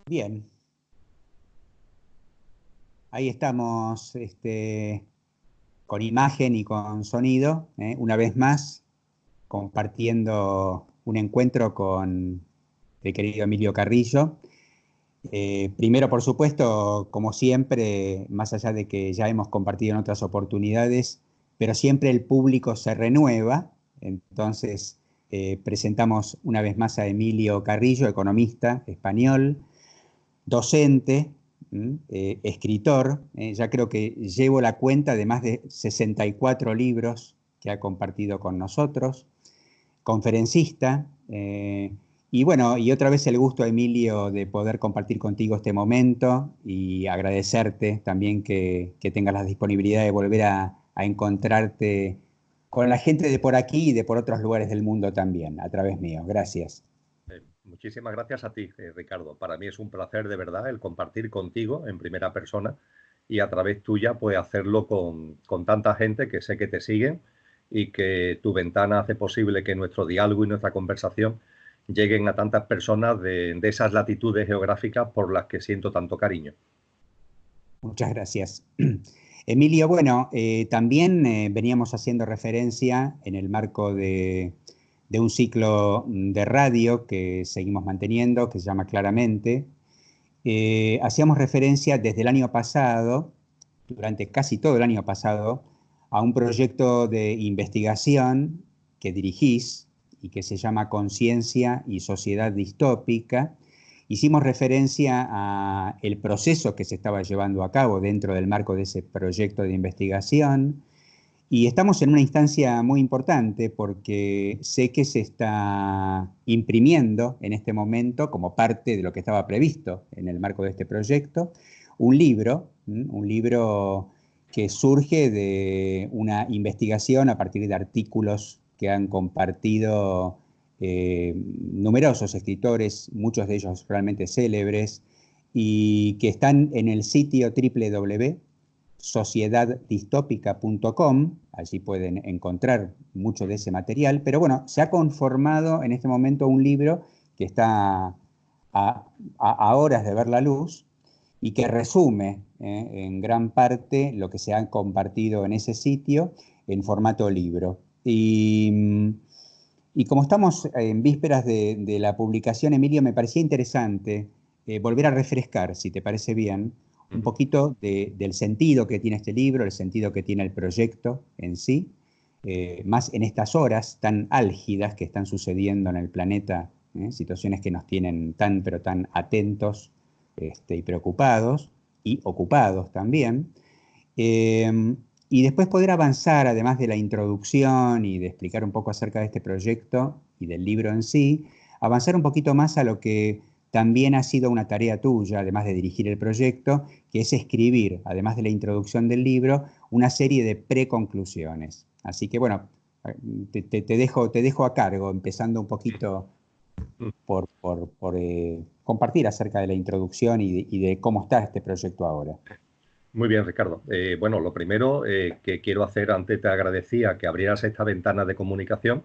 Bien, ahí estamos con imagen y con sonido, una vez más compartiendo un encuentro con el querido Emilio Carrillo. Primero, por supuesto, como siempre, más allá de que ya hemos compartido en otras oportunidades, pero siempre el público se renueva. Entonces, presentamos una vez más a Emilio Carrillo, economista español, docente, escritor. Ya creo que llevo la cuenta de más de 64 libros que ha compartido con nosotros, conferencista. Y bueno, y otra vez el gusto, Emilio, de poder compartir contigo este momento y agradecerte también que tengas la disponibilidad de volver a encontrarte con la gente de por aquí y de por otros lugares del mundo también, a través mío. Gracias. Muchísimas gracias a ti, Ricardo. Para mí es un placer de verdad el compartir contigo en primera persona y a través tuya pues hacerlo con tanta gente que sé que te siguen y que tu ventana hace posible que nuestro diálogo y nuestra conversación lleguen a tantas personas de esas latitudes geográficas por las que siento tanto cariño. Muchas gracias. Emilio, bueno, también veníamos haciendo referencia en el marco de un ciclo de radio que seguimos manteniendo, que se llama Claramente. Hacíamos referencia desde el año pasado, durante casi todo el año pasado, a un proyecto de investigación que dirigís y que se llama Conciencia y Sociedad Distópica. Hicimos referencia a el proceso que se estaba llevando a cabo dentro del marco de ese proyecto de investigación, y estamos en una instancia muy importante porque sé que se está imprimiendo en este momento, como parte de lo que estaba previsto en el marco de este proyecto, un libro que surge de una investigación a partir de artículos que han compartido numerosos escritores, muchos de ellos realmente célebres, y que están en el sitio www.sociedaddistópica.com. Allí pueden encontrar mucho de ese material, pero bueno, se ha conformado en este momento un libro que está a horas de ver la luz y que resume en gran parte lo que se ha compartido en ese sitio en formato libro. Y como estamos en vísperas de la publicación, Emilio, me parecía interesante volver a refrescar, si te parece bien, un poquito del sentido que tiene este libro, el sentido que tiene el proyecto en sí, más en estas horas tan álgidas que están sucediendo en el planeta, situaciones que nos tienen tan, pero tan atentos y preocupados y ocupados también. Y después poder avanzar, además de la introducción y de explicar un poco acerca de este proyecto y del libro en sí, avanzar un poquito más a lo que también ha sido una tarea tuya, además de dirigir el proyecto, que es escribir, además de la introducción del libro, una serie de preconclusiones. Así que bueno, te dejo a cargo, empezando un poquito por compartir acerca de la introducción y de cómo está este proyecto ahora. Muy bien, Ricardo. Bueno, lo primero que quiero hacer, antes te agradecía que abrieras esta ventana de comunicación,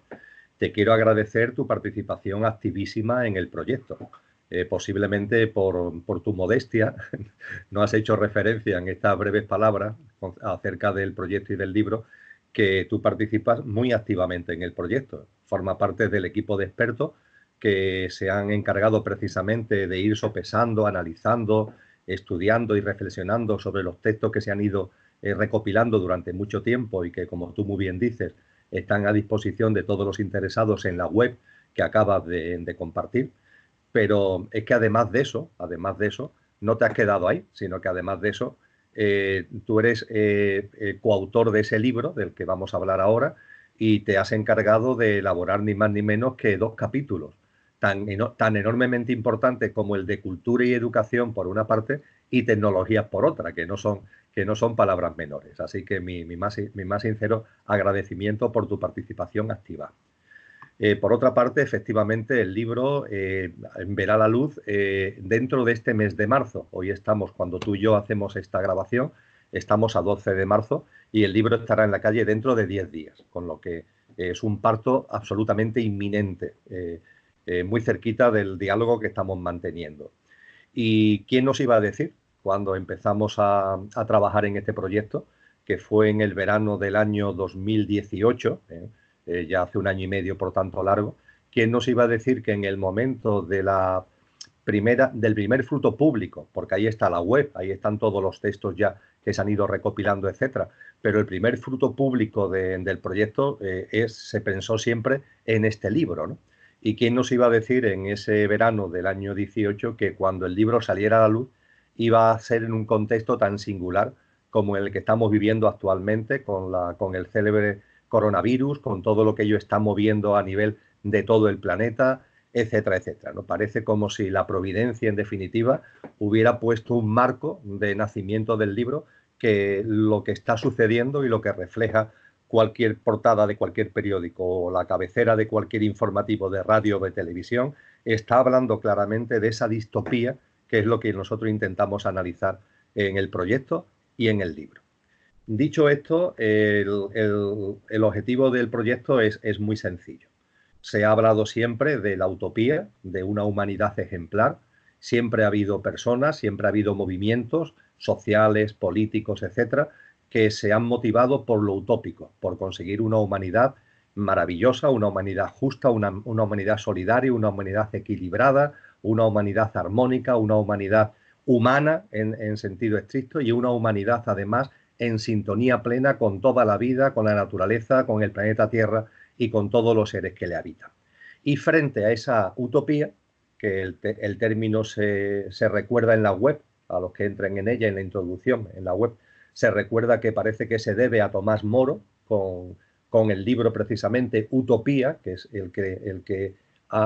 te quiero agradecer tu participación activísima en el proyecto. Posiblemente por tu modestia, no has hecho referencia en estas breves palabras acerca del proyecto y del libro, que tú participas muy activamente en el proyecto. Forma parte del equipo de expertos que se han encargado precisamente de ir sopesando, analizando, estudiando y reflexionando sobre los textos que se han ido recopilando durante mucho tiempo y que, como tú muy bien dices, están a disposición de todos los interesados en la web que acabas de compartir. Pero es que además de eso, no te has quedado ahí, sino que además de eso, tú eres coautor de ese libro del que vamos a hablar ahora y te has encargado de elaborar ni más ni menos que 2 capítulos tan enormemente importantes como el de cultura y educación por una parte y tecnologías por otra, que no son palabras menores. Así que mi más sincero agradecimiento por tu participación activa. Por otra parte, efectivamente, el libro verá la luz dentro de este mes de marzo. Hoy estamos, cuando tú y yo hacemos esta grabación, estamos a 12 de marzo y el libro estará en la calle dentro de 10 días, con lo que es un parto absolutamente inminente, muy cerquita del diálogo que estamos manteniendo. ¿Y quién nos iba a decir cuando empezamos a trabajar en este proyecto, que fue en el verano del año 2018, ya hace un año y medio, por tanto largo? ¿Quién nos iba a decir que en el momento de del primer fruto público, porque ahí está la web, ahí están todos los textos ya que se han ido recopilando, etcétera, pero el primer fruto público del proyecto se pensó siempre en este libro, ¿no? ¿Y quién nos iba a decir en ese verano del año 18 que cuando el libro saliera a la luz iba a ser en un contexto tan singular como el que estamos viviendo actualmente con el célebre coronavirus, con todo lo que ello está moviendo a nivel de todo el planeta, etcétera, etcétera, ¿no? Parece como si la providencia, en definitiva, hubiera puesto un marco de nacimiento del libro, que lo que está sucediendo y lo que refleja cualquier portada de cualquier periódico o la cabecera de cualquier informativo de radio o de televisión está hablando claramente de esa distopía, que es lo que nosotros intentamos analizar en el proyecto y en el libro. Dicho esto, el objetivo del proyecto es muy sencillo. Se ha hablado siempre de la utopía, de una humanidad ejemplar. Siempre ha habido personas, siempre ha habido movimientos sociales, políticos, etcétera, que se han motivado por lo utópico, por conseguir una humanidad maravillosa, una humanidad justa, una humanidad solidaria, una humanidad equilibrada, una humanidad armónica, una humanidad humana en sentido estricto, y una humanidad además en sintonía plena con toda la vida, con la naturaleza, con el planeta Tierra y con todos los seres que le habitan. Y frente a esa utopía, que el término se recuerda en la web, a los que entren en ella, en la introducción, en la web, se recuerda que parece que se debe a Tomás Moro, con el libro precisamente Utopía, que es el que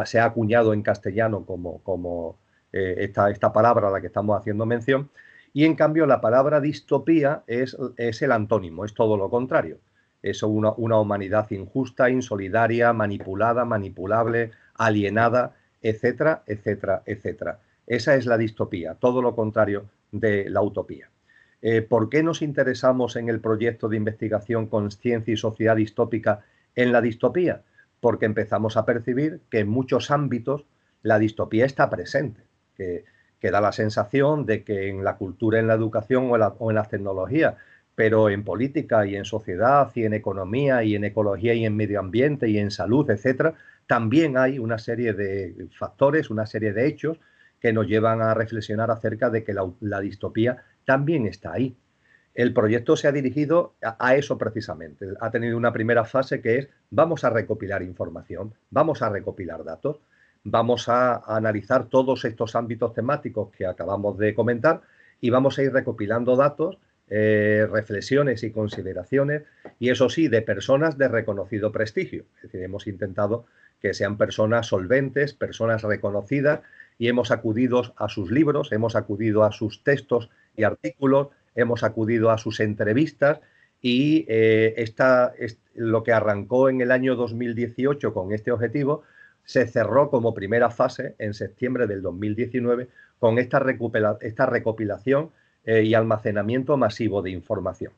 se ha acuñado en castellano como esta palabra a la que estamos haciendo mención. Y en cambio la palabra distopía es el antónimo, es todo lo contrario. Es una humanidad injusta, insolidaria, manipulada, manipulable, alienada, etcétera, etcétera, etcétera. Esa es la distopía, todo lo contrario de la utopía. ¿Por qué nos interesamos en el proyecto de investigación Conciencia y Sociedad Distópica en la distopía? Porque empezamos a percibir que en muchos ámbitos la distopía está presente, que da la sensación de que en la cultura, en la educación o en las tecnologías, pero en política y en sociedad y en economía y en ecología y en medio ambiente y en salud, etcétera, también hay una serie de factores, una serie de hechos que nos llevan a reflexionar acerca de que la distopía también está ahí. El proyecto se ha dirigido a eso precisamente. Ha tenido una primera fase que es: vamos a recopilar información, vamos a recopilar datos, vamos a analizar todos estos ámbitos temáticos que acabamos de comentar y vamos a ir recopilando datos, reflexiones y consideraciones, y eso sí, de personas de reconocido prestigio. Es decir, hemos intentado que sean personas solventes, personas reconocidas, y hemos acudido a sus libros, hemos acudido a sus textos y artículos, hemos acudido a sus entrevistas, y lo que arrancó en el año 2018 con este objetivo se cerró como primera fase en septiembre del 2019 con esta recopilación y almacenamiento masivo de información.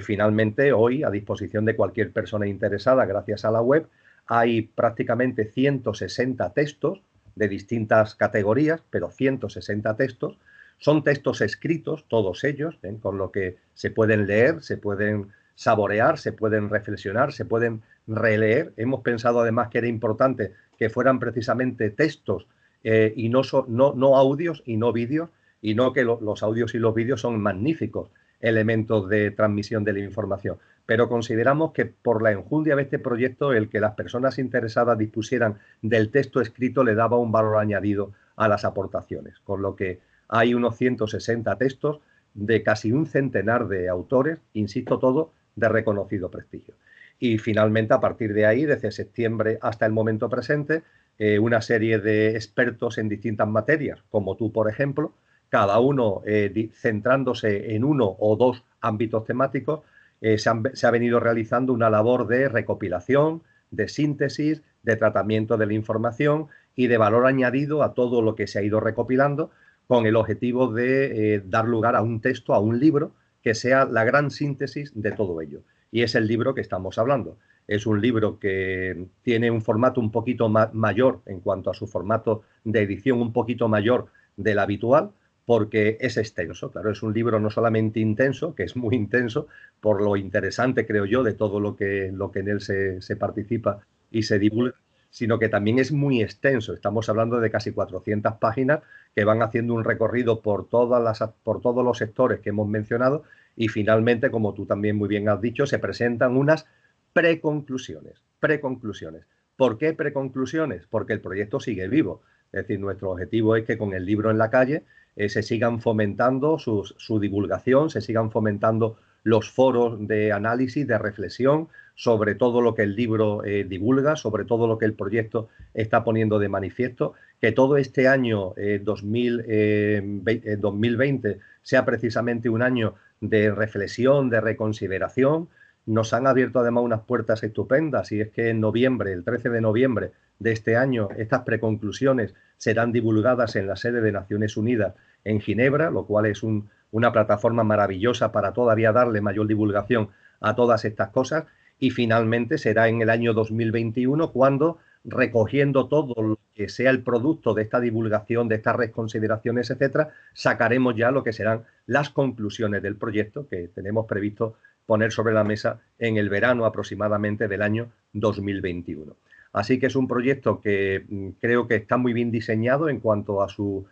Finalmente, hoy, a disposición de cualquier persona interesada, gracias a la web, hay prácticamente 160 textos de distintas categorías, pero 160 textos. Son textos escritos, todos ellos, con lo que se pueden leer, se pueden saborear, se pueden reflexionar, se pueden releer. Hemos pensado además que era importante que fueran precisamente textos y no audios y no vídeos, y no que los audios y los vídeos son magníficos elementos de transmisión de la información. Pero consideramos que por la enjundia de este proyecto, el que las personas interesadas dispusieran del texto escrito le daba un valor añadido a las aportaciones, con lo que hay unos 160 textos de casi un centenar de autores, insisto, todo de reconocido prestigio. Y finalmente, a partir de ahí, desde septiembre hasta el momento presente, una serie de expertos en distintas materias, como tú, por ejemplo, cada uno centrándose en uno o dos ámbitos temáticos, se ha venido realizando una labor de recopilación, de síntesis, de tratamiento de la información y de valor añadido a todo lo que se ha ido recopilando, con el objetivo de dar lugar a un texto, a un libro, que sea la gran síntesis de todo ello. Y es el libro que estamos hablando. Es un libro que tiene un formato un poquito mayor en cuanto a su formato de edición, un poquito mayor del habitual, porque es extenso. Claro, es un libro no solamente intenso, que es muy intenso, por lo interesante, creo yo, de todo lo que en él se participa y se divulga, sino que también es muy extenso. Estamos hablando de casi 400 páginas que van haciendo un recorrido por todos los sectores que hemos mencionado y finalmente, como tú también muy bien has dicho, se presentan unas preconclusiones. Preconclusiones. ¿Por qué preconclusiones? Porque el proyecto sigue vivo. Es decir, nuestro objetivo es que con el libro en la calle se sigan fomentando su divulgación, se sigan fomentando los foros de análisis, de reflexión sobre todo lo que el libro divulga, sobre todo lo que el proyecto está poniendo de manifiesto, que todo este año 2020 sea precisamente un año de reflexión, de reconsideración. Nos han abierto además unas puertas estupendas y es que en noviembre, el 13 de noviembre de este año, estas preconclusiones serán divulgadas en la sede de Naciones Unidas en Ginebra, lo cual es una plataforma maravillosa para todavía darle mayor divulgación a todas estas cosas. Y finalmente será en el año 2021 cuando, recogiendo todo lo que sea el producto de esta divulgación, de estas reconsideraciones, etcétera, sacaremos ya lo que serán las conclusiones del proyecto que tenemos previsto poner sobre la mesa en el verano aproximadamente del año 2021. Así que es un proyecto que creo que está muy bien diseñado en cuanto a su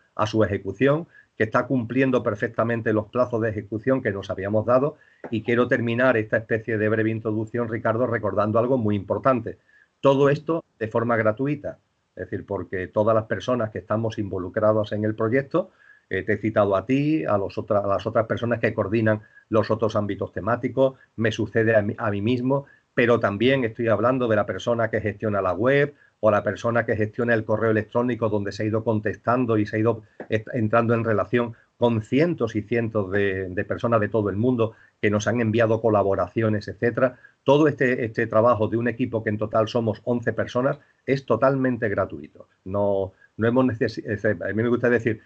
ejecución, que está cumpliendo perfectamente los plazos de ejecución que nos habíamos dado. Y quiero terminar esta especie de breve introducción, Ricardo, recordando algo muy importante. Todo esto de forma gratuita, es decir, porque todas las personas que estamos involucrados en el proyecto, te he citado a ti, a las otras personas que coordinan los otros ámbitos temáticos, me sucede a mí mismo, pero también estoy hablando de la persona que gestiona la web o la persona que gestiona el correo electrónico donde se ha ido contestando y se ha ido entrando en relación con cientos y cientos de personas de todo el mundo que nos han enviado colaboraciones, etcétera. Todo este trabajo de un equipo que en total somos 11 personas es totalmente gratuito. No hemos necesitado, a mí me gusta decir,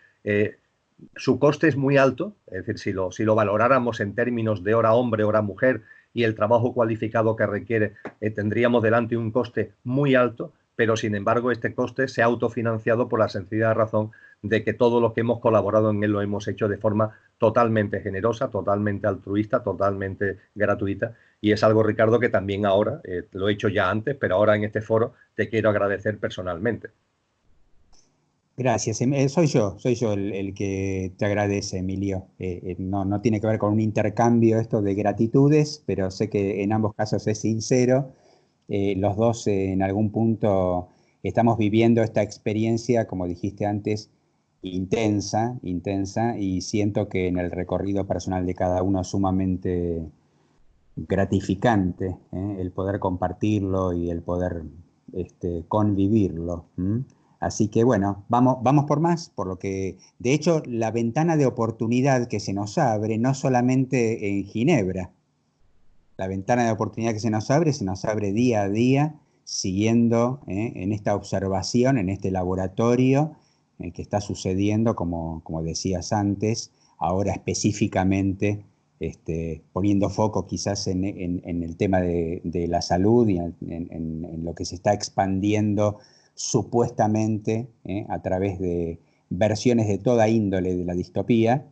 su coste es muy alto, es decir, si lo valoráramos en términos de hora hombre, hora mujer y el trabajo cualificado que requiere, tendríamos delante un coste muy alto, pero sin embargo este coste se ha autofinanciado por la sencilla razón de que todos los que hemos colaborado en él lo hemos hecho de forma totalmente generosa, totalmente altruista, totalmente gratuita. Y es algo, Ricardo, que también ahora, lo he hecho ya antes, pero ahora en este foro te quiero agradecer personalmente. Gracias. Soy yo el que te agradece, Emilio. No tiene que ver con un intercambio esto de gratitudes, pero sé que en ambos casos es sincero. Los dos en algún punto estamos viviendo esta experiencia, como dijiste antes, intensa, y siento que en el recorrido personal de cada uno es sumamente gratificante, el poder compartirlo y el poder convivirlo. Así que bueno, vamos por más, por lo que, de hecho, la ventana de oportunidad que se nos abre, no solamente en Ginebra, la ventana de oportunidad que se nos abre día a día, siguiendo en esta observación, en este laboratorio que está sucediendo, como decías antes, ahora específicamente poniendo foco quizás en el tema de la salud y en lo que se está expandiendo supuestamente a través de versiones de toda índole de la distopía,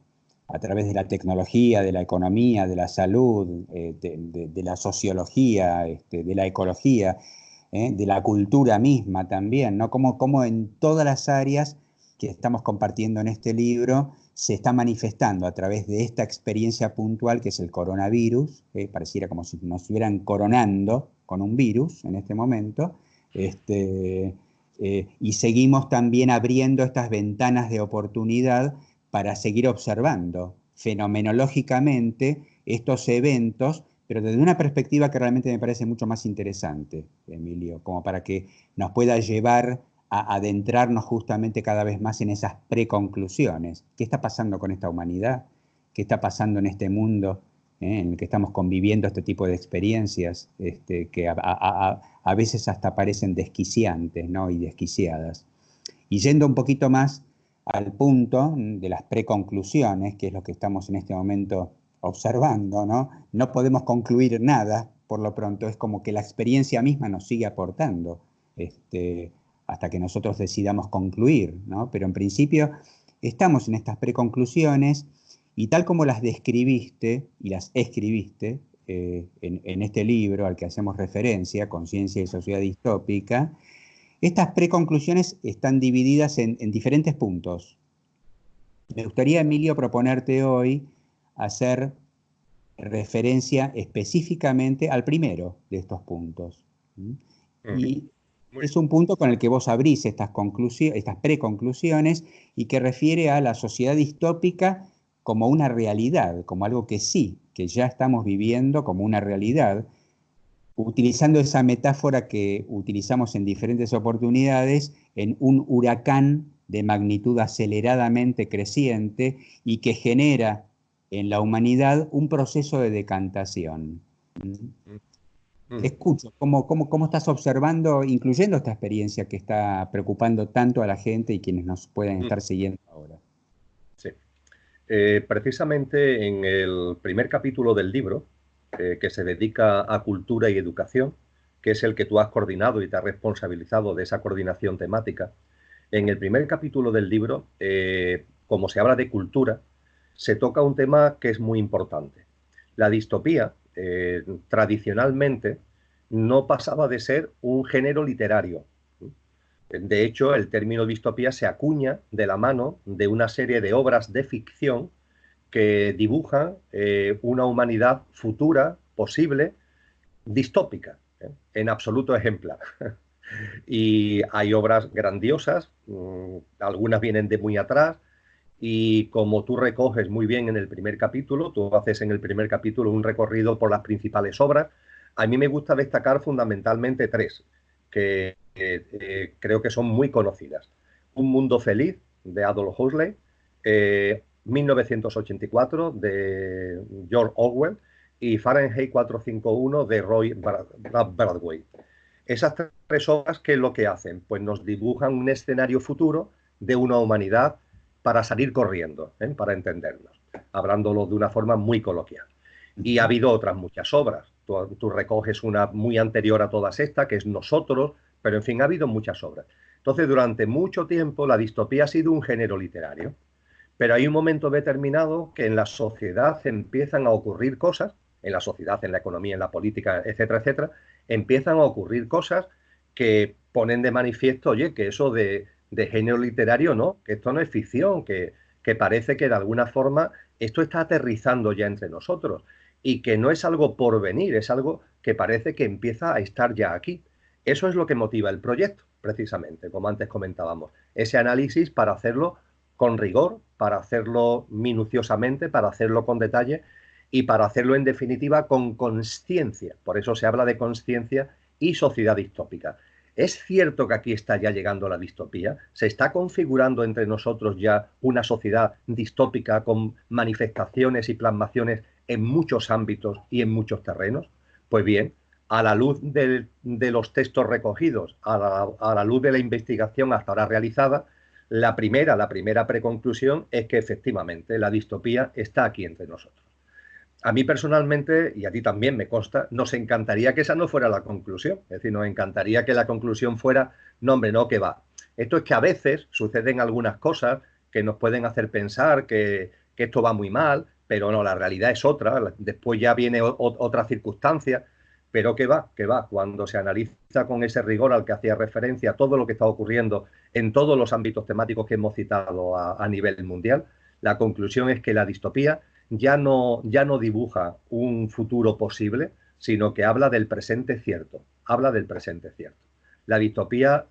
a través de la tecnología, de la economía, de la salud, de la sociología, de la ecología, de la cultura misma también, ¿no? Como en todas las áreas que estamos compartiendo en este libro se está manifestando a través de esta experiencia puntual que es el coronavirus, pareciera como si nos estuvieran coronando con un virus en este momento, y seguimos también abriendo estas ventanas de oportunidad para seguir observando fenomenológicamente estos eventos, pero desde una perspectiva que realmente me parece mucho más interesante, Emilio, como para que nos pueda llevar a adentrarnos justamente cada vez más en esas preconclusiones. ¿Qué está pasando con esta humanidad? ¿Qué está pasando en este mundo en el que estamos conviviendo este tipo de experiencias que a veces hasta parecen desquiciantes, ¿no? Y desquiciadas? Y yendo un poquito más al punto de las preconclusiones, que es lo que estamos en este momento observando, ¿no? No podemos concluir nada por lo pronto, es como que la experiencia misma nos sigue aportando hasta que nosotros decidamos concluir, ¿no? Pero en principio estamos en estas preconclusiones y tal como las describiste y las escribiste en este libro al que hacemos referencia, Conciencia y Sociedad Distópica, estas preconclusiones están divididas en diferentes puntos. Me gustaría, Emilio, proponerte hoy hacer referencia específicamente al primero de estos puntos. Y es un punto con el que vos abrís estas preconclusiones y que refiere a la sociedad distópica como una realidad, como algo que sí, que ya estamos viviendo como una realidad, utilizando esa metáfora que utilizamos en diferentes oportunidades, en un huracán de magnitud aceleradamente creciente y que genera en la humanidad un proceso de decantación. Escucho, ¿cómo estás observando, incluyendo esta experiencia que está preocupando tanto a la gente y quienes nos pueden estar siguiendo ahora? Sí. Precisamente en el primer capítulo del libro, que se dedica a cultura y educación, que es el que tú has coordinado y te has responsabilizado de esa coordinación temática, en el primer capítulo del libro, como se habla de cultura, se toca un tema que es muy importante. La distopía, tradicionalmente, no pasaba de ser un género literario. De hecho, el término distopía se acuña de la mano de una serie de obras de ficción que dibujan una humanidad futura, posible, distópica, en absoluto ejemplar. Y hay obras grandiosas, algunas vienen de muy atrás, y como tú recoges muy bien en el primer capítulo, tú haces en el primer capítulo un recorrido por las principales obras, a mí me gusta destacar fundamentalmente tres, que creo que son muy conocidas. Un mundo feliz, de Aldous Huxley, 1984, de George Orwell, y Fahrenheit 451, de Roy Bradbury. Esas tres obras, ¿qué es lo que hacen? Pues nos dibujan un escenario futuro de una humanidad para salir corriendo, para entendernos, hablándolo de una forma muy coloquial. Y ha habido otras muchas obras. Tú recoges una muy anterior a todas estas, que es Nosotros, pero en fin, ha habido muchas obras. Entonces, durante mucho tiempo, la distopía ha sido un género literario. Pero hay un momento determinado que en la sociedad empiezan a ocurrir cosas, en la sociedad, en la economía, en la política, etcétera, etcétera, empiezan a ocurrir cosas que ponen de manifiesto, oye, que eso de género literario no, que esto no es ficción, que parece que de alguna forma esto está aterrizando ya entre nosotros y que no es algo por venir, es algo que parece que empieza a estar ya aquí. Eso es lo que motiva el proyecto, precisamente, como antes comentábamos, ese análisis para hacerlo con rigor, para hacerlo minuciosamente, para hacerlo con detalle y para hacerlo en definitiva con consciencia. Por eso se habla de consciencia y sociedad distópica. Es cierto que aquí está ya llegando la distopía, se está configurando entre nosotros ya una sociedad distópica con manifestaciones y plasmaciones en muchos ámbitos y en muchos terrenos. Pues bien, a la luz de los textos recogidos, a la luz de la investigación hasta ahora realizada, la primera preconclusión es que efectivamente la distopía está aquí entre nosotros. A mí personalmente, y a ti también me consta, nos encantaría que esa no fuera la conclusión. Es decir, nos encantaría que la conclusión fuera, no hombre, no, que va. Esto es que a veces suceden algunas cosas que nos pueden hacer pensar que esto va muy mal, pero no, la realidad es otra. Después ya viene otra circunstancia. Pero que va, cuando se analiza con ese rigor al que hacía referencia todo lo que está ocurriendo en todos los ámbitos temáticos que hemos citado a nivel mundial, la conclusión es que la distopía ya no dibuja un futuro posible, sino que habla del presente cierto, La distopía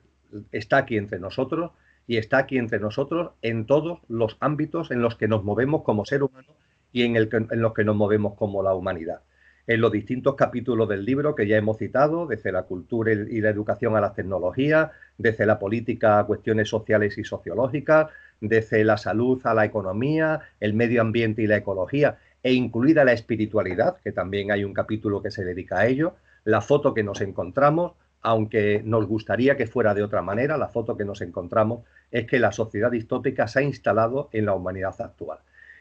está aquí entre nosotros y está aquí entre nosotros en todos los ámbitos en los que nos movemos como ser humano y en los que nos movemos como la humanidad. En los distintos capítulos del libro que ya hemos citado, desde la cultura y la educación a las tecnologías, desde la política a cuestiones sociales y sociológicas, desde la salud a la economía, el medio ambiente y la ecología, e incluida la espiritualidad, que también hay un capítulo que se dedica a ello, la foto que nos encontramos, aunque nos gustaría que fuera de otra manera, la foto que nos encontramos es que la sociedad distópica se ha instalado en la humanidad actual.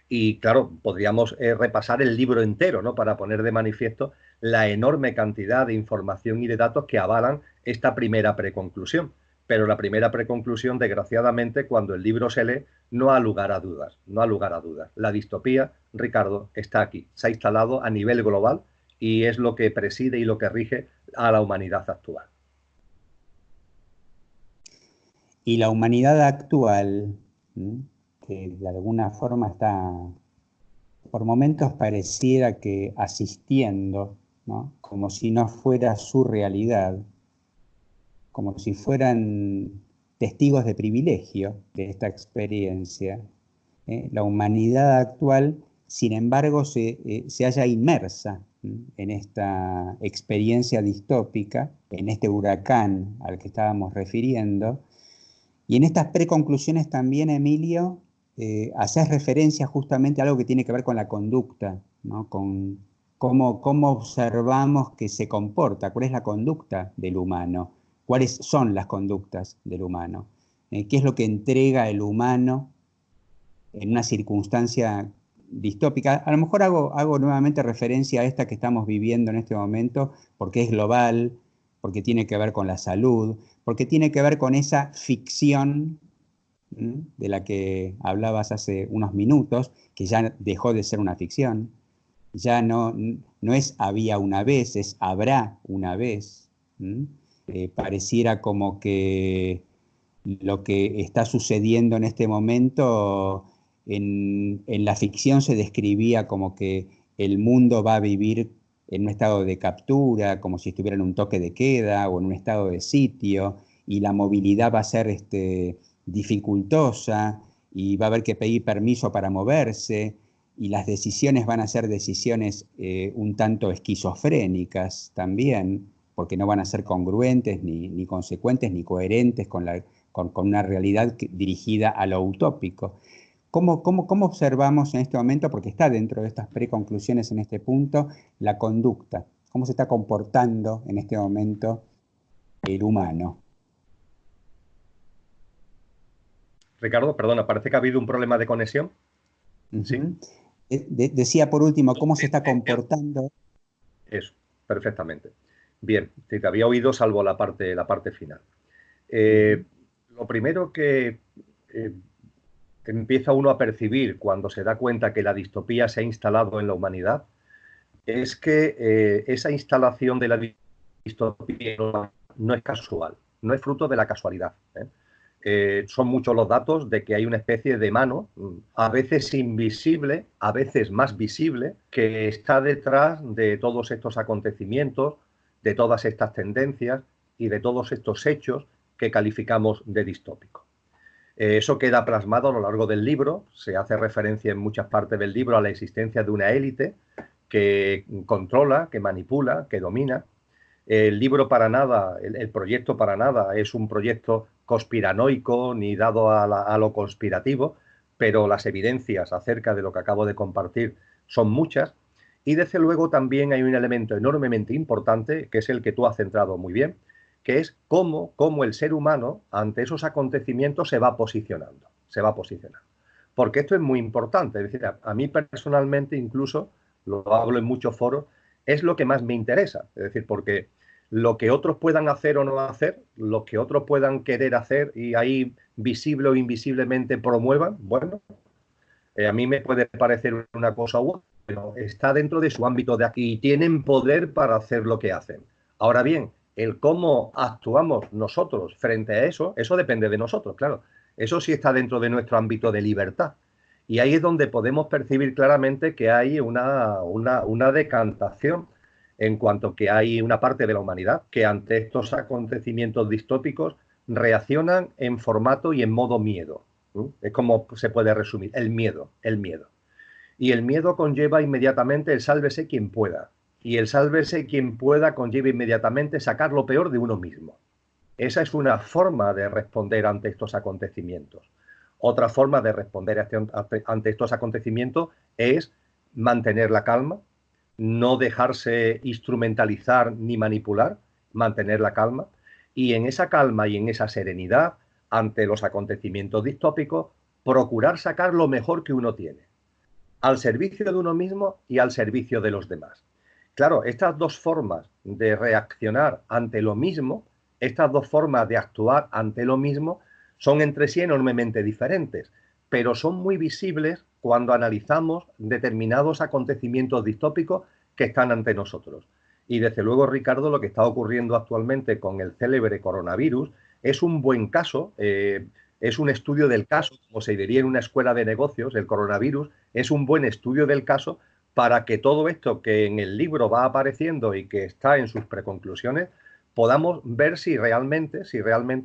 Y claro, podríamos repasar el libro entero, ¿no?, para poner de manifiesto la enorme cantidad de información y de datos que avalan esta primera preconclusión. Pero la primera preconclusión, desgraciadamente, cuando el libro se lee, no ha lugar a dudas, no ha lugar a dudas. La distopía, Ricardo, está aquí, se ha instalado a nivel global y es lo que preside y lo que rige a la humanidad actual. Y la humanidad actual, que de alguna forma está, por momentos pareciera que asistiendo, ¿no? Como si no fuera su realidad, como si fueran testigos de privilegio de esta experiencia. La humanidad actual, sin embargo, se halla inmersa en esta experiencia distópica, en este huracán al que estábamos refiriendo. Y en estas preconclusiones también, Emilio, haces referencia justamente a algo que tiene que ver con la conducta, ¿no? Con cómo observamos que se comporta, cuál es la conducta del humano, cuáles son las conductas del humano, qué es lo que entrega el humano en una circunstancia distópica. A lo mejor hago nuevamente referencia a esta que estamos viviendo en este momento, porque es global, porque tiene que ver con la salud, porque tiene que ver con esa ficción de la que hablabas hace unos minutos, que ya dejó de ser una ficción, ya no es había una vez, es habrá una vez. Pareciera como que lo que está sucediendo en este momento en la ficción se describía como que el mundo va a vivir en un estado de captura, como si estuviera en un toque de queda o en un estado de sitio, y la movilidad va a ser dificultosa, y va a haber que pedir permiso para moverse, y las decisiones van a ser decisiones un tanto esquizofrénicas también, porque no van a ser congruentes, ni consecuentes, ni coherentes con una realidad dirigida a lo utópico. ¿Cómo observamos en este momento, porque está dentro de estas preconclusiones en este punto, la conducta? ¿Cómo se está comportando en este momento el humano? Ricardo, perdona, parece que ha habido un problema de conexión. ¿Sí? Decía por último, ¿cómo se está comportando? Eso, perfectamente. Bien, te había oído salvo la parte final. Lo primero que empieza uno a percibir cuando se da cuenta que la distopía se ha instalado en la humanidad es que esa instalación de la distopía no es casual, no es fruto de la casualidad. Son muchos los datos de que hay una especie de mano, a veces invisible, a veces más visible, que está detrás de todos estos acontecimientos, de todas estas tendencias y de todos estos hechos que calificamos de distópicos. Eso queda plasmado a lo largo del libro, se hace referencia en muchas partes del libro a la existencia de una élite que controla, que manipula, que domina. El libro para nada, el proyecto para nada es un proyecto conspiranoico ni dado a lo conspirativo, pero las evidencias acerca de lo que acabo de compartir son muchas. Y desde luego también hay un elemento enormemente importante, que es el que tú has centrado muy bien, que es cómo el ser humano ante esos acontecimientos se va posicionando, Porque esto es muy importante, es decir, a mí personalmente incluso, lo hablo en muchos foros, es lo que más me interesa, es decir, porque lo que otros puedan hacer o no hacer, lo que otros puedan querer hacer y ahí visible o invisiblemente promuevan, bueno, a mí me puede parecer una cosa u otra, pero está dentro de su ámbito de aquí y tienen poder para hacer lo que hacen. Ahora bien, el cómo actuamos nosotros frente a eso, eso depende de nosotros, claro. Eso sí está dentro de nuestro ámbito de libertad. Y ahí es donde podemos percibir claramente que hay una decantación en cuanto que hay una parte de la humanidad que ante estos acontecimientos distópicos reaccionan en formato y en modo miedo. Es como se puede resumir, el miedo. Y el miedo conlleva inmediatamente el sálvese quien pueda. Y el sálvese quien pueda conlleva inmediatamente sacar lo peor de uno mismo. Esa es una forma de responder ante estos acontecimientos. Otra forma de responder ante estos acontecimientos es mantener la calma, no dejarse instrumentalizar ni manipular, mantener la calma, y en esa calma y en esa serenidad ante los acontecimientos distópicos, procurar sacar lo mejor que uno tiene, al servicio de uno mismo y al servicio de los demás. Claro, estas dos formas de reaccionar ante lo mismo estas dos formas de actuar ante lo mismo son entre sí enormemente diferentes, pero son muy visibles cuando analizamos determinados acontecimientos distópicos que están ante nosotros. Y desde luego, Ricardo, lo que está ocurriendo actualmente con el célebre coronavirus es un buen caso, es un estudio del caso, como se diría en una escuela de negocios, el coronavirus es un buen estudio del caso para que todo esto que en el libro va apareciendo y que está en sus preconclusiones, podamos ver si realmente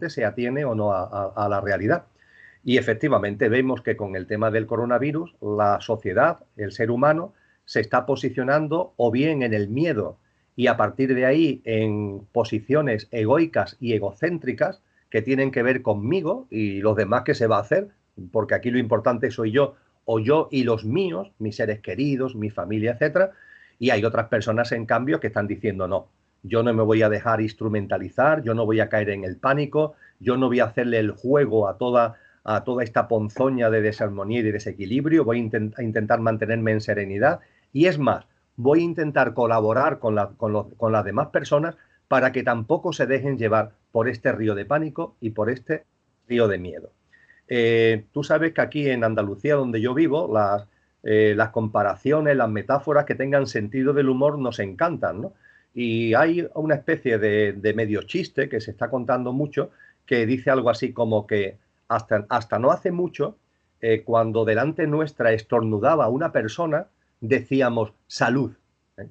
se atiene o no a la realidad. Y efectivamente vemos que con el tema del coronavirus, la sociedad, el ser humano, se está posicionando o bien en el miedo y a partir de ahí en posiciones egoicas y egocéntricas que tienen que ver conmigo y los demás que se va a hacer, porque aquí lo importante soy yo o yo y los míos, mis seres queridos, mi familia, etcétera. Y hay otras personas, en cambio, que están diciendo no, yo no me voy a dejar instrumentalizar, yo no voy a caer en el pánico, yo no voy a hacerle el juego a toda esta ponzoña de desarmonía y de desequilibrio, voy a intentar mantenerme en serenidad y es más, voy a intentar colaborar con las demás personas para que tampoco se dejen llevar por este río de pánico y por este río de miedo. Tú sabes que aquí en Andalucía, donde yo vivo, las comparaciones, las metáforas que tengan sentido del humor nos encantan, ¿no? Y hay una especie de medio chiste que se está contando mucho que dice algo así como que hasta no hace mucho, cuando delante nuestra estornudaba una persona, decíamos salud. ¿Eh?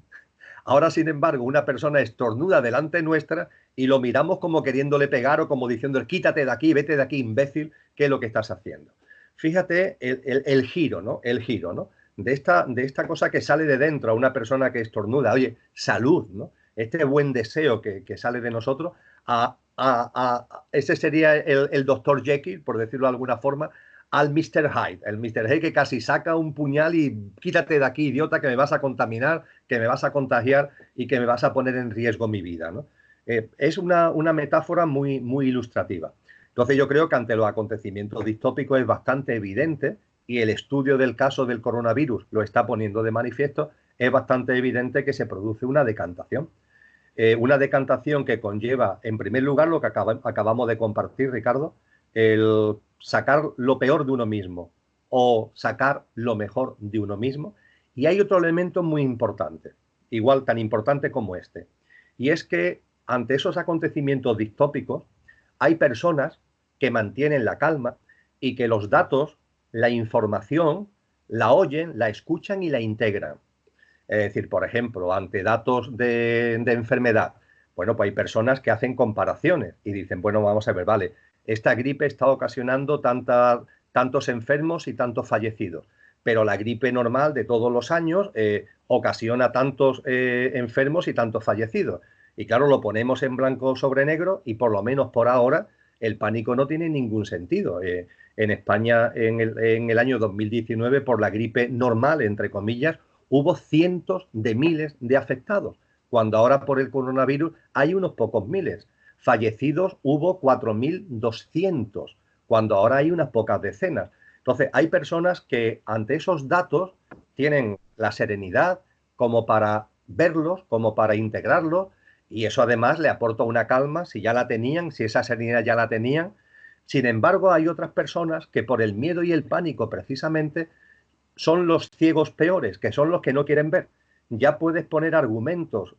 Ahora, sin embargo, una persona estornuda delante nuestra y lo miramos como queriéndole pegar o como diciendo, quítate de aquí, vete de aquí, imbécil, ¿qué es lo que estás haciendo? Fíjate el giro, ¿no? El giro, ¿no? De esta cosa que sale de dentro a una persona que estornuda, oye, salud, ¿no? Este buen deseo que sale de nosotros, ese sería el Dr. Jekyll, por decirlo de alguna forma, al Mr. Hyde. El Mr. Hyde que casi saca un puñal y quítate de aquí, idiota, que me vas a contaminar, que me vas a contagiar y que me vas a poner en riesgo mi vida, ¿no? Es una metáfora muy, muy ilustrativa. Entonces yo creo que ante los acontecimientos distópicos es bastante evidente, y el estudio del caso del coronavirus lo está poniendo de manifiesto, es bastante evidente que se produce una decantación. Una decantación que conlleva, en primer lugar, lo que acabamos de compartir, Ricardo, el sacar lo peor de uno mismo o sacar lo mejor de uno mismo. Y hay otro elemento muy importante, igual tan importante como este, y es que ante esos acontecimientos distópicos hay personas que mantienen la calma y que los datos, la información, la oyen, la escuchan y la integran. Es decir, por ejemplo, ante datos de enfermedad, bueno, pues hay personas que hacen comparaciones y dicen, bueno, vamos a ver, vale, esta gripe está ocasionando tantos enfermos y tantos fallecidos, pero la gripe normal de todos los años ocasiona tantos enfermos y tantos fallecidos. Y claro, lo ponemos en blanco sobre negro y por lo menos por ahora el pánico no tiene ningún sentido. En España, en el año 2019, por la gripe normal, entre comillas, hubo cientos de miles de afectados, cuando ahora por el coronavirus hay unos pocos miles. Fallecidos hubo 4.200, cuando ahora hay unas pocas decenas. Entonces, hay personas que ante esos datos tienen la serenidad como para verlos, como para integrarlos, y eso además le aporta una calma, si ya la tenían, si esa serenidad ya la tenían. Sin embargo, hay otras personas que por el miedo y el pánico precisamente son los ciegos peores, que son los que no quieren ver. Ya puedes poner argumentos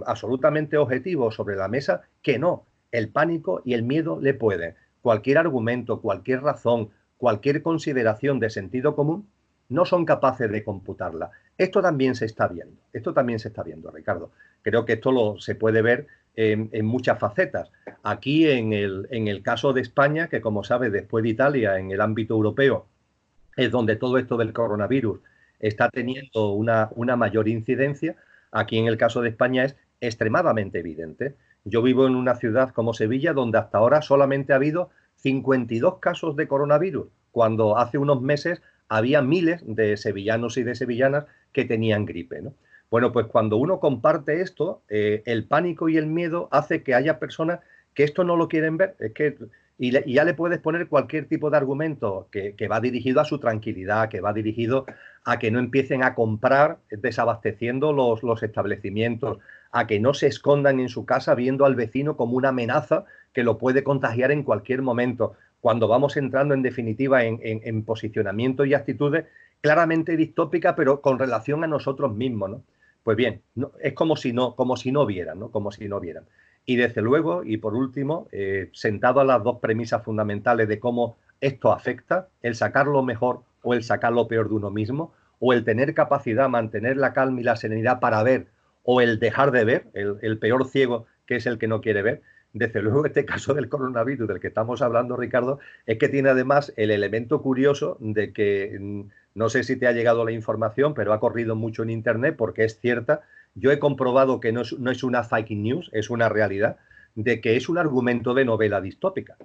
absolutamente objetivos sobre la mesa que no, el pánico y el miedo le pueden. Cualquier argumento, cualquier razón, cualquier consideración de sentido común no son capaces de computarla. Esto también se está viendo, Ricardo. Creo que esto se puede ver en muchas facetas. Aquí en el caso de España, que como sabes, después de Italia, en el ámbito europeo, es donde todo esto del coronavirus está teniendo una mayor incidencia. Aquí en el caso de España es extremadamente evidente. Yo vivo en una ciudad como Sevilla, donde hasta ahora solamente ha habido 52 casos de coronavirus, cuando hace unos meses había miles de sevillanos y de sevillanas que tenían gripe, ¿no? Bueno, pues cuando uno comparte esto, el pánico y el miedo hace que haya personas que esto no lo quieren ver. Y ya le puedes poner cualquier tipo de argumento que va dirigido a su tranquilidad, que va dirigido a que no empiecen a comprar desabasteciendo los establecimientos, a que no se escondan en su casa viendo al vecino como una amenaza que lo puede contagiar en cualquier momento, cuando vamos entrando en definitiva en posicionamientos y actitudes claramente distópicas, pero con relación a nosotros mismos, ¿no? Pues bien, no, es como si no vieran, ¿no? Como si no vieran. Y desde luego, y por último, sentado a las dos premisas fundamentales de cómo esto afecta, el sacar lo mejor o el sacar lo peor de uno mismo, o el tener capacidad, mantener la calma y la serenidad para ver, o el dejar de ver, el peor ciego que es el que no quiere ver. Desde luego, este caso del coronavirus del que estamos hablando, Ricardo, es que tiene además el elemento curioso de que, no sé si te ha llegado la información, pero ha corrido mucho en Internet porque es cierta. Yo he comprobado que no es una fake news, es una realidad, de que es un argumento de novela distópica.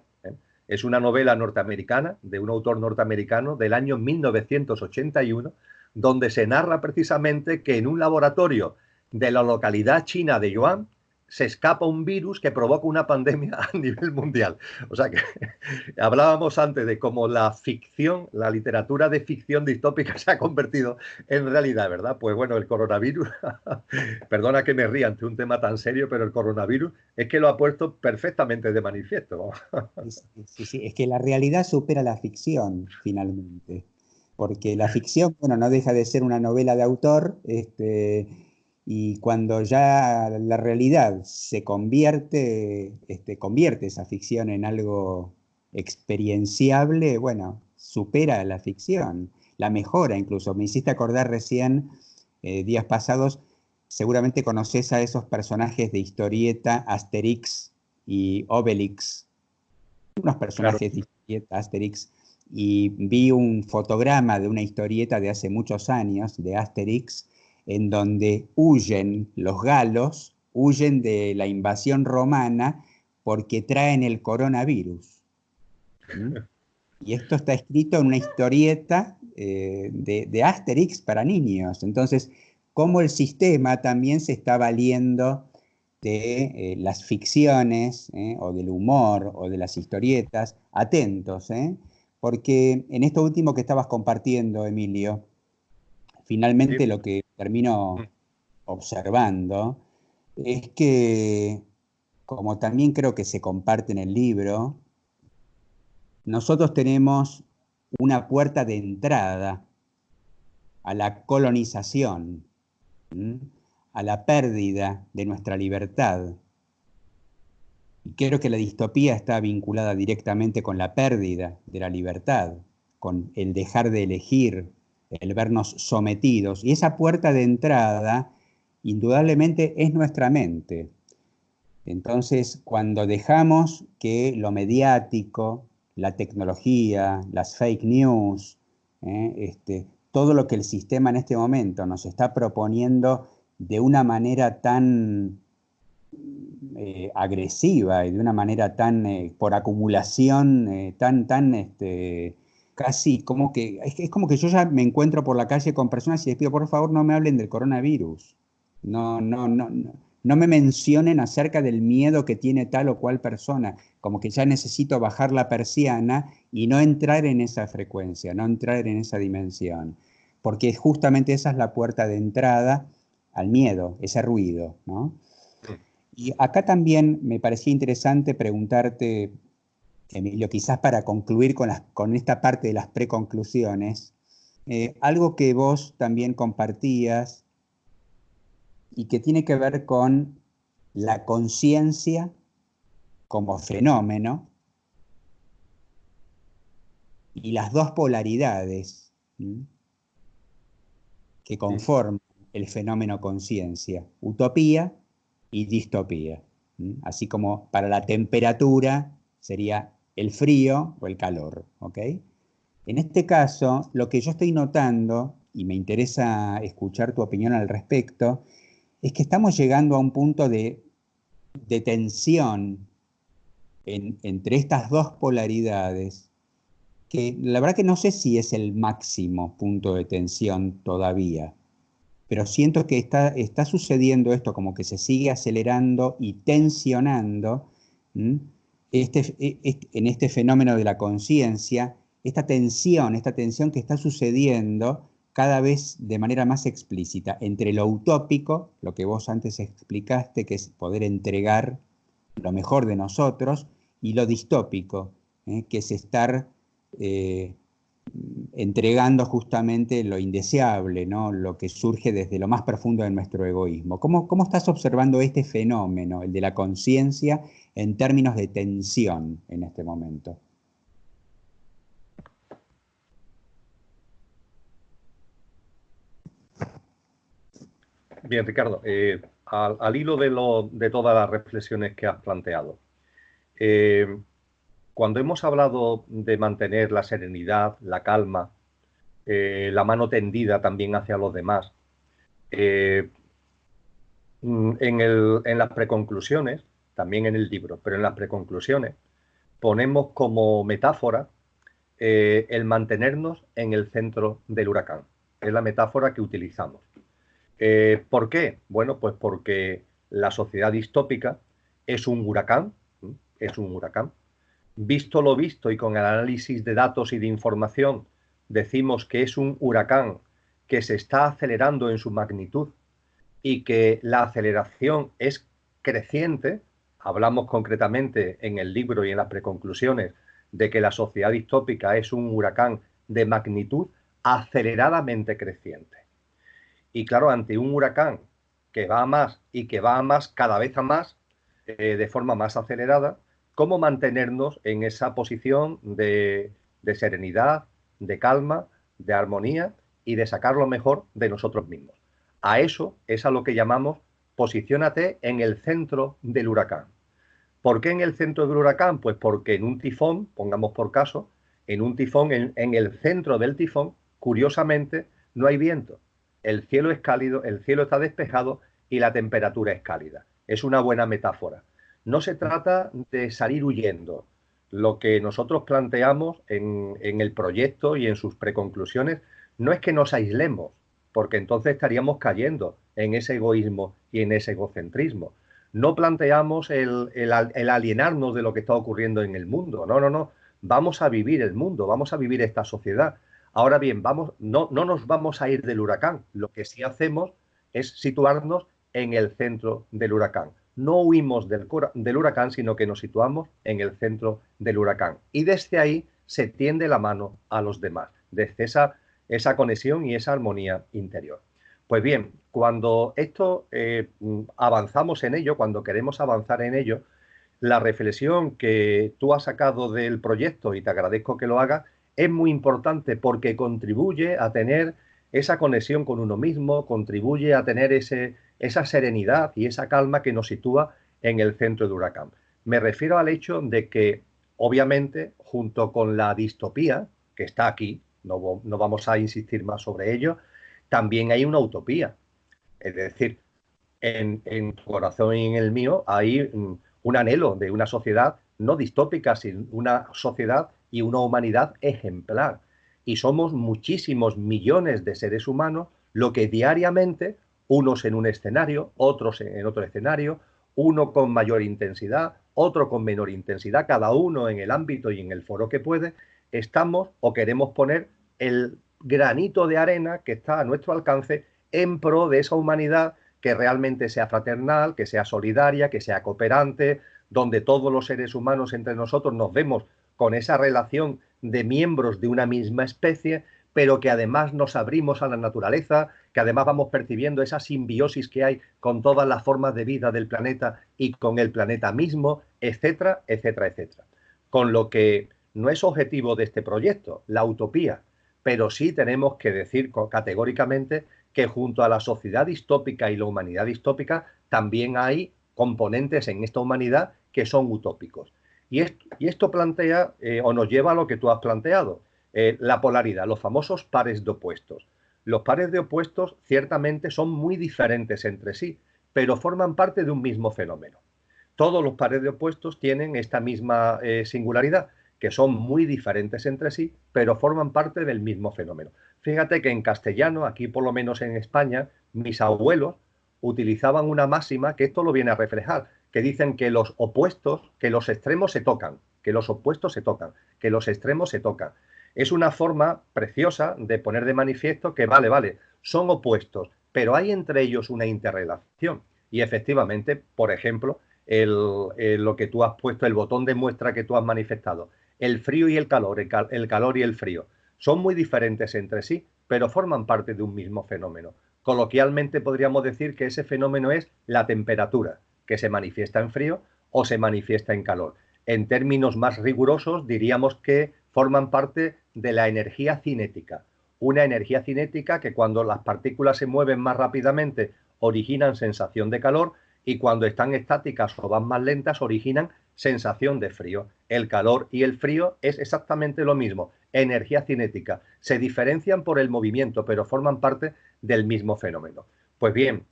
Es una novela norteamericana, de un autor norteamericano del año 1981, donde se narra precisamente que en un laboratorio de la localidad china de Yuan se escapa un virus que provoca una pandemia a nivel mundial. O sea que hablábamos antes de cómo la ficción, la literatura de ficción distópica se ha convertido en realidad, ¿verdad? Pues bueno, el coronavirus, perdona que me ría ante un tema tan serio, pero el coronavirus es que lo ha puesto perfectamente de manifiesto. Sí, sí, es que la realidad supera la ficción, finalmente. Porque la ficción, bueno, no deja de ser una novela de autor, y cuando ya la realidad se convierte esa ficción en algo experienciable, bueno, supera la ficción, la mejora incluso. Me hiciste acordar recién, días pasados, seguramente conoces a esos personajes de historieta, Asterix y Obelix, unos Claro. personajes de historieta, Asterix, y vi un fotograma de una historieta de hace muchos años, de Asterix, en donde huyen los galos, huyen de la invasión romana porque traen el coronavirus. ¿Mm? Y esto está escrito en una historieta de Asterix para niños. Entonces, cómo el sistema también se está valiendo de las ficciones, o del humor, o de las historietas, atentos, porque en esto último que estabas compartiendo, Emilio, Sí. finalmente lo que termino observando es que, como también creo que se comparte en el libro, nosotros tenemos una puerta de entrada a la colonización, ¿m? A la pérdida de nuestra libertad. Y creo que la distopía está vinculada directamente con la pérdida de la libertad, con el dejar de elegir, el vernos sometidos. Y esa puerta de entrada, indudablemente, es nuestra mente. Entonces, cuando dejamos que lo mediático, la tecnología, las fake news, todo lo que el sistema en este momento nos está proponiendo de una manera tan agresiva y de una manera tan por acumulación, casi como que, es como que yo ya me encuentro por la calle con personas y les pido, por favor, no me hablen del coronavirus. No me mencionen acerca del miedo que tiene tal o cual persona, como que ya necesito bajar la persiana y no entrar en esa frecuencia, no entrar en esa dimensión, porque justamente esa es la puerta de entrada al miedo, ese ruido, ¿no? Y acá también me parecía interesante preguntarte, Emilio, quizás para concluir con esta parte de las preconclusiones, algo que vos también compartías y que tiene que ver con la conciencia como fenómeno y las dos polaridades, ¿m? Que conforman el fenómeno conciencia, utopía y distopía. ¿M? Así como para la temperatura sería el frío o el calor. ¿Ok? En este caso, lo que yo estoy notando, y me interesa escuchar tu opinión al respecto, es que estamos llegando a un punto de tensión entre estas dos polaridades, que la verdad que no sé si es el máximo punto de tensión todavía, pero siento que está sucediendo esto, como que se sigue acelerando y tensionando, ¿m? En este fenómeno de la conciencia, esta tensión que está sucediendo cada vez de manera más explícita entre lo utópico, lo que vos antes explicaste, que es poder entregar lo mejor de nosotros, y lo distópico, que es estar entregando justamente lo indeseable, ¿no? Lo que surge desde lo más profundo de nuestro egoísmo. ¿Cómo estás observando este fenómeno, el de la conciencia, en términos de tensión en este momento? Bien, Ricardo, al hilo de todas las reflexiones que has planteado, cuando hemos hablado de mantener la serenidad, la calma, la mano tendida también hacia los demás, en las preconclusiones, también en el libro, pero en las preconclusiones, ponemos como metáfora el mantenernos en el centro del huracán. Es la metáfora que utilizamos. ¿Por qué? Bueno, pues porque la sociedad distópica es un huracán, es un huracán. Visto lo visto y con el análisis de datos y de información, decimos que es un huracán que se está acelerando en su magnitud y que la aceleración es creciente. Hablamos concretamente en el libro y en las preconclusiones de que la sociedad distópica es un huracán de magnitud aceleradamente creciente. Y claro, ante un huracán que va a más y que va a más cada vez a más, de forma más acelerada, ¿cómo mantenernos en esa posición de serenidad, de calma, de armonía y de sacar lo mejor de nosotros mismos? A eso es a lo que llamamos posiciónate en el centro del huracán. ¿Por qué en el centro del huracán? Pues porque en un tifón, pongamos por caso, en un tifón, en el centro del tifón, curiosamente, no hay viento. El cielo es cálido, el cielo está despejado y la temperatura es cálida. Es una buena metáfora. No se trata de salir huyendo. Lo que nosotros planteamos en el proyecto y en sus preconclusiones no es que nos aislemos, porque entonces estaríamos cayendo en ese egoísmo y en ese egocentrismo. No planteamos el alienarnos de lo que está ocurriendo en el mundo. No, no, no. Vamos a vivir el mundo, vamos a vivir esta sociedad. Ahora bien, no nos vamos a ir del huracán. Lo que sí hacemos es situarnos en el centro del huracán. No huimos del huracán, sino que nos situamos en el centro del huracán. Y desde ahí se tiende la mano a los demás, desde esa conexión y esa armonía interior. Pues bien, cuando esto avanzamos en ello, cuando queremos avanzar en ello, la reflexión que tú has sacado del proyecto, y te agradezco que lo hagas, es muy importante porque contribuye a tener esa conexión con uno mismo, contribuye a tener esa serenidad y esa calma que nos sitúa en el centro del huracán. Me refiero al hecho de que, obviamente, junto con la distopía, que está aquí, no vamos a insistir más sobre ello, también hay una utopía. Es decir, en tu corazón y en el mío hay un anhelo de una sociedad no distópica, sino una sociedad y una humanidad ejemplar. Y somos muchísimos millones de seres humanos, lo que diariamente, unos en un escenario, otros en otro escenario, uno con mayor intensidad, otro con menor intensidad, cada uno en el ámbito y en el foro que puede, estamos o queremos poner el granito de arena que está a nuestro alcance en pro de esa humanidad que realmente sea fraternal, que sea solidaria, que sea cooperante, donde todos los seres humanos entre nosotros nos vemos con esa relación de miembros de una misma especie, pero que además nos abrimos a la naturaleza, que además vamos percibiendo esa simbiosis que hay con todas las formas de vida del planeta y con el planeta mismo, etcétera, etcétera, etcétera. Con lo que no es objetivo de este proyecto, la utopía, pero sí tenemos que decir categóricamente que junto a la sociedad distópica y la humanidad distópica también hay componentes en esta humanidad que son utópicos. Y esto plantea o nos lleva a lo que tú has planteado, la polaridad, los famosos pares de opuestos. Los pares de opuestos ciertamente son muy diferentes entre sí, pero forman parte de un mismo fenómeno. Todos los pares de opuestos tienen esta misma singularidad, que son muy diferentes entre sí, pero forman parte del mismo fenómeno. Fíjate que en castellano, aquí por lo menos en España, mis abuelos utilizaban una máxima que esto lo viene a reflejar, que dicen que los opuestos, que los extremos se tocan, que los opuestos se tocan, que los extremos se tocan. Es una forma preciosa de poner de manifiesto que, vale, son opuestos, pero hay entre ellos una interrelación. Y efectivamente, por ejemplo, lo que tú has puesto, el botón de muestra que tú has manifestado, el frío y el calor, el calor y el frío, son muy diferentes entre sí, pero forman parte de un mismo fenómeno. Coloquialmente podríamos decir que ese fenómeno es la temperatura, que se manifiesta en frío o se manifiesta en calor. En términos más rigurosos, diríamos que forman parte de la energía cinética. Una energía cinética que cuando las partículas se mueven más rápidamente originan sensación de calor y cuando están estáticas o van más lentas originan sensación de frío. El calor y el frío es exactamente lo mismo, energía cinética. Se diferencian por el movimiento, pero forman parte del mismo fenómeno. Pues bien,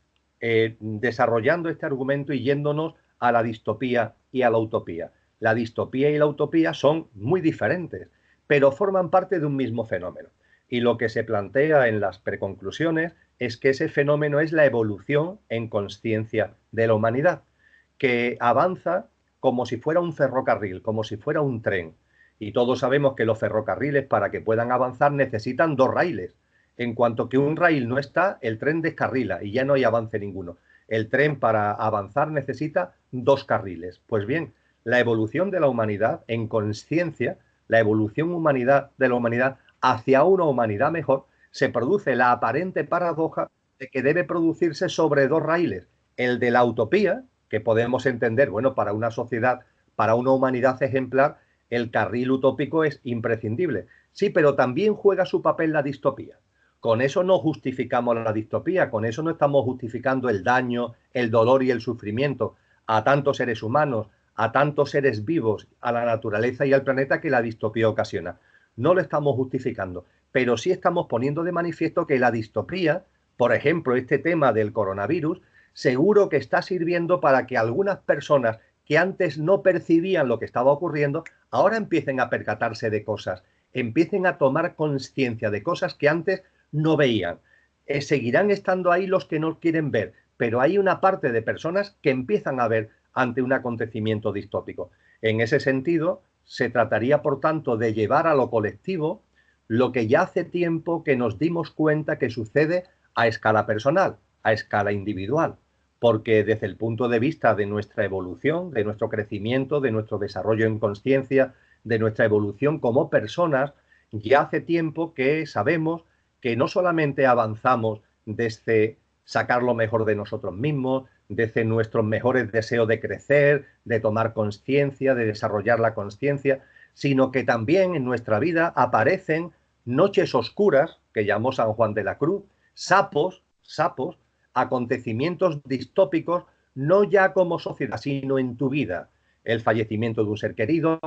desarrollando este argumento y yéndonos a la distopía y a la utopía. La distopía y la utopía son muy diferentes, pero forman parte de un mismo fenómeno. Y lo que se plantea en las preconclusiones es que ese fenómeno es la evolución en consciencia de la humanidad, que avanza como si fuera un ferrocarril, como si fuera un tren. Y todos sabemos que los ferrocarriles, para que puedan avanzar, necesitan dos raíles. En cuanto que un raíl no está, el tren descarrila y ya no hay avance ninguno. El tren para avanzar necesita dos carriles. Pues bien, la evolución de la humanidad en consciencia, la evolución de la humanidad hacia una humanidad mejor, se produce la aparente paradoja de que debe producirse sobre dos raíles. El de la utopía, que podemos entender, bueno, para una sociedad, para una humanidad ejemplar, el carril utópico es imprescindible. Sí, pero también juega su papel la distopía. Con eso no justificamos la distopía, con eso no estamos justificando el daño, el dolor y el sufrimiento a tantos seres humanos, a tantos seres vivos, a la naturaleza y al planeta que la distopía ocasiona. No lo estamos justificando, pero sí estamos poniendo de manifiesto que la distopía, por ejemplo, este tema del coronavirus, seguro que está sirviendo para que algunas personas que antes no percibían lo que estaba ocurriendo, ahora empiecen a percatarse de cosas, empiecen a tomar conciencia de cosas que antes no veían. Seguirán estando ahí los que no quieren ver, pero hay una parte de personas que empiezan a ver ante un acontecimiento distópico. En ese sentido, se trataría, por tanto, de llevar a lo colectivo lo que ya hace tiempo que nos dimos cuenta que sucede a escala personal, a escala individual, porque desde el punto de vista de nuestra evolución, de nuestro crecimiento, de nuestro desarrollo en conciencia, de nuestra evolución como personas, ya hace tiempo que sabemos que no solamente avanzamos desde sacar lo mejor de nosotros mismos, desde nuestros mejores deseos de crecer, de tomar conciencia, de desarrollar la conciencia, sino que también en nuestra vida aparecen noches oscuras, que llamó San Juan de la Cruz, sapos, acontecimientos distópicos, no ya como sociedad, sino en tu vida. El fallecimiento de un ser querido,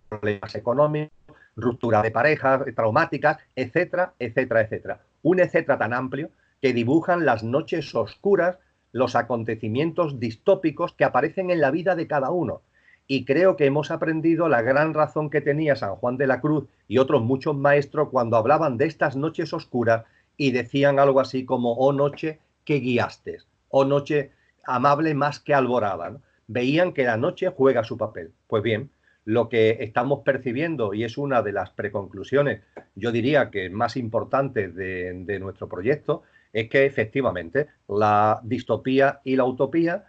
problemas económicos, ruptura de parejas traumáticas, etcétera, etcétera, etcétera. Un etcétera tan amplio que dibujan las noches oscuras, los acontecimientos distópicos que aparecen en la vida de cada uno. Y creo que hemos aprendido la gran razón que tenía San Juan de la Cruz y otros muchos maestros cuando hablaban de estas noches oscuras y decían algo así como, oh noche que guiaste, oh noche amable más que alborada, ¿no? Veían que la noche juega su papel. Pues bien, lo que estamos percibiendo, y es una de las preconclusiones, yo diría que más importantes de nuestro proyecto, es que efectivamente la distopía y la utopía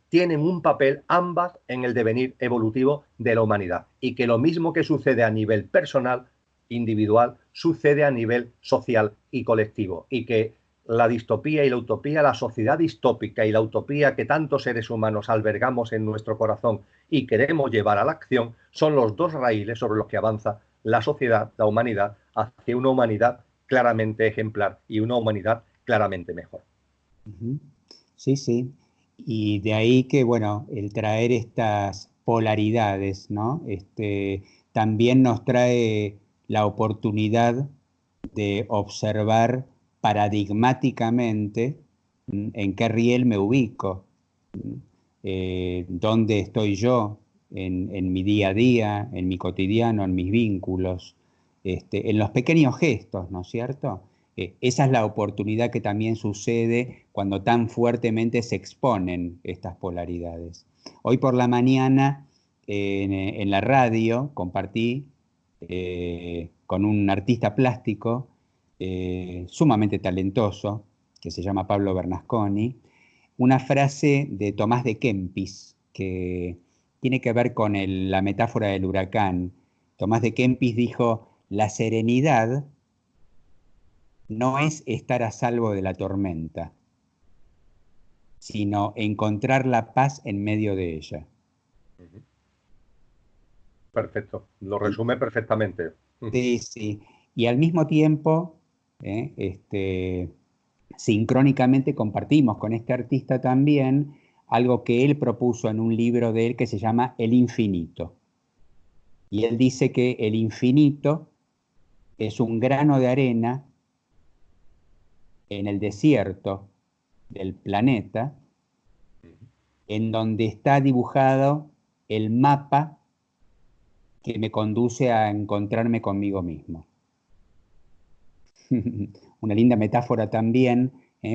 tienen un papel ambas en el devenir evolutivo de la humanidad y que lo mismo que sucede a nivel personal, individual, sucede a nivel social y colectivo y que la distopía y la utopía, la sociedad distópica y la utopía que tantos seres humanos albergamos en nuestro corazón y queremos llevar a la acción, son los dos raíles sobre los que avanza la sociedad, la humanidad, hacia una humanidad claramente ejemplar y una humanidad claramente mejor. Sí, sí. Y de ahí que, bueno, el traer estas polaridades, ¿no? También nos trae la oportunidad de observar paradigmáticamente en qué riel me ubico, dónde estoy yo en mi día a día, en mi cotidiano, en mis vínculos, en los pequeños gestos, ¿no es cierto? Esa es la oportunidad que también sucede cuando tan fuertemente se exponen estas polaridades. Hoy por la mañana en la radio compartí con un artista plástico sumamente talentoso, que se llama Pablo Bernasconi, una frase de Tomás de Kempis, que tiene que ver con la metáfora del huracán. Tomás de Kempis dijo: la serenidad no es estar a salvo de la tormenta, sino encontrar la paz en medio de ella. Perfecto, lo resume perfectamente. Sí, sí. Y al mismo tiempo, sincrónicamente compartimos con este artista también algo que él propuso en un libro de él que se llama El Infinito. Y él dice que el infinito es un grano de arena en el desierto del planeta, en donde está dibujado el mapa que me conduce a encontrarme conmigo mismo. Una linda metáfora también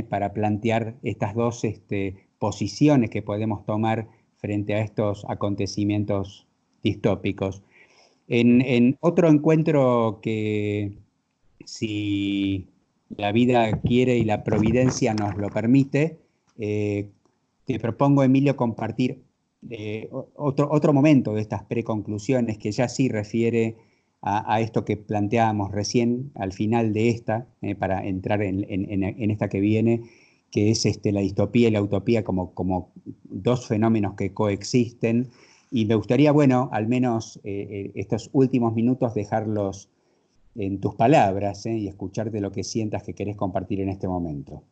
para plantear estas dos posiciones que podemos tomar frente a estos acontecimientos distópicos. En otro encuentro que, si la vida quiere y la providencia nos lo permite, te propongo, Emilio, compartir otro momento de estas preconclusiones que ya sí refiere a esto que planteábamos recién al final de esta, para entrar en esta que viene, que es la distopía y la utopía como dos fenómenos que coexisten. Y me gustaría, bueno, al menos estos últimos minutos dejarlos en tus palabras, y escucharte lo que sientas que querés compartir en este momento.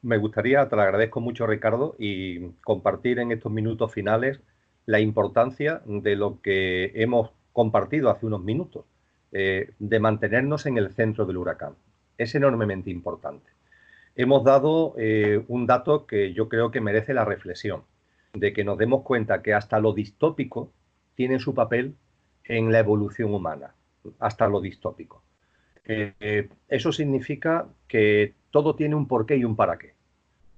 Me gustaría, te lo agradezco mucho, Ricardo, y compartir en estos minutos finales la importancia de lo que hemos compartido hace unos minutos, de mantenernos en el centro del huracán. Es enormemente importante. Hemos dado un dato que yo creo que merece la reflexión, de que nos demos cuenta que hasta lo distópico tiene su papel en la evolución humana, hasta lo distópico. Eso significa que todo tiene un porqué y un para qué.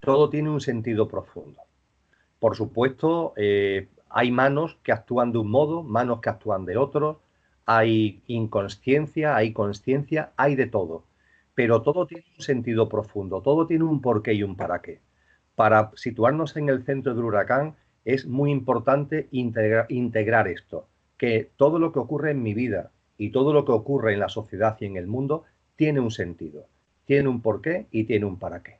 Todo tiene un sentido profundo. Por supuesto, hay manos que actúan de un modo, manos que actúan de otro, hay inconsciencia, hay consciencia, hay de todo. Pero todo tiene un sentido profundo, todo tiene un porqué y un para qué. Para situarnos en el centro del huracán es muy importante integrar esto, que todo lo que ocurre en mi vida y todo lo que ocurre en la sociedad y en el mundo tiene un sentido, tiene un porqué y tiene un para qué.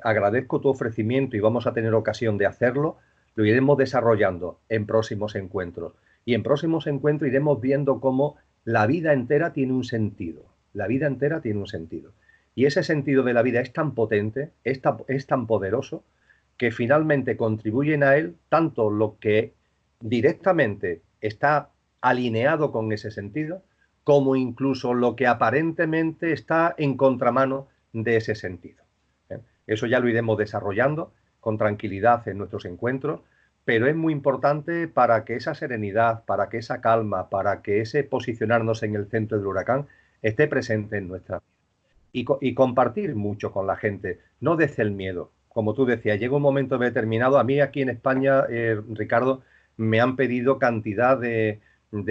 Agradezco tu ofrecimiento y vamos a tener ocasión de hacerlo, lo iremos desarrollando en próximos encuentros. Y en próximos encuentros iremos viendo cómo la vida entera tiene un sentido. La vida entera tiene un sentido. Y ese sentido de la vida es tan potente, es tan poderoso, que finalmente contribuyen a él tanto lo que directamente está alineado con ese sentido, como incluso lo que aparentemente está en contramano de ese sentido. Eso ya lo iremos desarrollando con tranquilidad en nuestros encuentros, pero es muy importante para que esa serenidad, para que esa calma, para que ese posicionarnos en el centro del huracán esté presente en nuestra vida. Y compartir mucho con la gente, no desde el miedo. Como tú decías, llega un momento determinado, a mí aquí en España, Ricardo, me han pedido cantidad de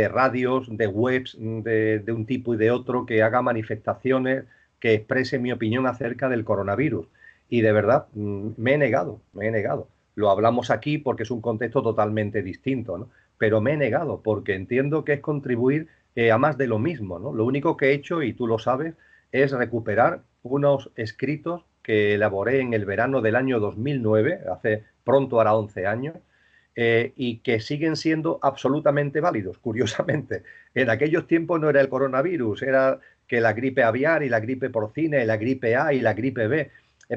radios, de webs, de un tipo y de otro, que haga manifestaciones, que exprese mi opinión acerca del coronavirus. Y de verdad, me he negado. Lo hablamos aquí porque es un contexto totalmente distinto, ¿no? Pero me he negado porque entiendo que es contribuir a más de lo mismo, ¿no? Lo único que he hecho, y tú lo sabes, es recuperar unos escritos que elaboré en el verano del año 2009, hace pronto hará 11 años, y que siguen siendo absolutamente válidos. Curiosamente, en aquellos tiempos no era el coronavirus, era que la gripe aviar y la gripe porcina y la gripe A y la gripe B,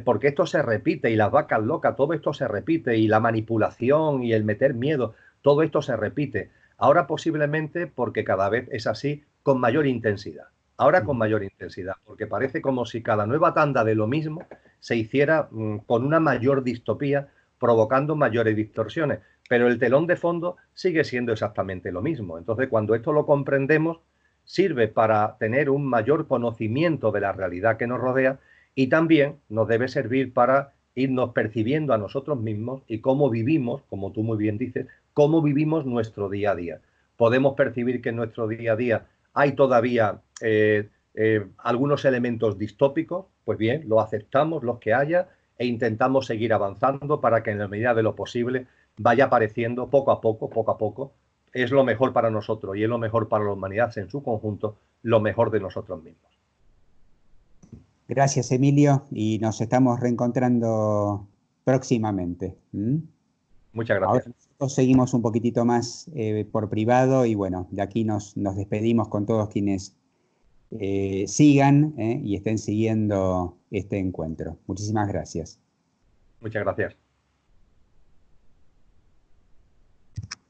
porque esto se repite, y las vacas locas, todo esto se repite, y la manipulación y el meter miedo, todo esto se repite. Ahora posiblemente porque cada vez es así, con mayor intensidad. Ahora con mayor intensidad, porque parece como si cada nueva tanda de lo mismo se hiciera con una mayor distopía, provocando mayores distorsiones. Pero el telón de fondo sigue siendo exactamente lo mismo. Entonces, cuando esto lo comprendemos, sirve para tener un mayor conocimiento de la realidad que nos rodea, y también nos debe servir para irnos percibiendo a nosotros mismos y cómo vivimos, como tú muy bien dices, cómo vivimos nuestro día a día. Podemos percibir que en nuestro día a día hay todavía algunos elementos distópicos, pues bien, lo aceptamos, los que haya, e intentamos seguir avanzando para que en la medida de lo posible vaya apareciendo poco a poco, es lo mejor para nosotros y es lo mejor para la humanidad en su conjunto, lo mejor de nosotros mismos. Gracias, Emilio, y nos estamos reencontrando próximamente. Muchas Ahora gracias. nosotros seguimos un poquitito más por privado y bueno, de aquí nos despedimos con todos quienes sigan y estén siguiendo este encuentro. Muchísimas gracias. Muchas gracias.